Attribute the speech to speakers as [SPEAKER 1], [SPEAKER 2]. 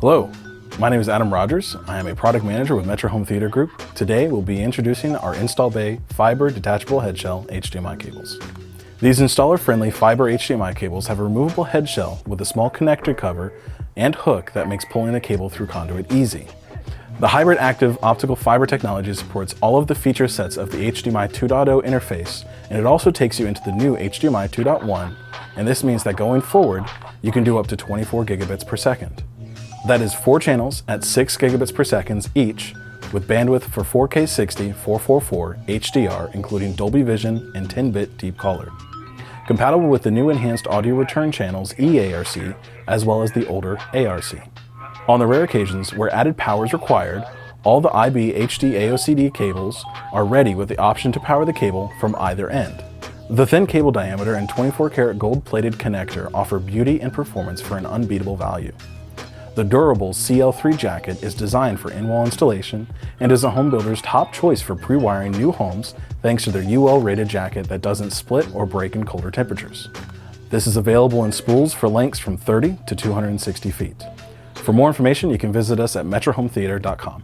[SPEAKER 1] Hello, my name is Adam Rogers. I am a product manager with Metro Home Theater Group. Today we'll be introducing our install bay fiber detachable headshell HDMI cables. These installer-friendly fiber HDMI cables have a removable headshell with a small connector cover and hook that makes pulling the cable through conduit easy. The hybrid active optical fiber technology supports all of the feature sets of the HDMI 2.0 interface, and it also takes you into the new HDMI 2.1, and this means that going forward, you can do up to 24 gigabits per second. That is 4 channels at 6 gigabits per second each, with bandwidth for 4K 60, 444 HDR, including Dolby Vision and 10-bit deep color. Compatible with the new enhanced audio return channels eARC, as well as the older ARC. On the rare occasions where added power is required, all the IB-HDAOCD cables are ready with the option to power the cable from either end. The thin cable diameter and 24-karat gold-plated connector offer beauty and performance for an unbeatable value. The durable CL3 jacket is designed for in-wall installation and is a home builder's top choice for pre-wiring new homes thanks to their UL-rated jacket that doesn't split or break in colder temperatures. This is available in spools for lengths from 30 to 260 feet. For more information, you can visit us at metrohometheater.com.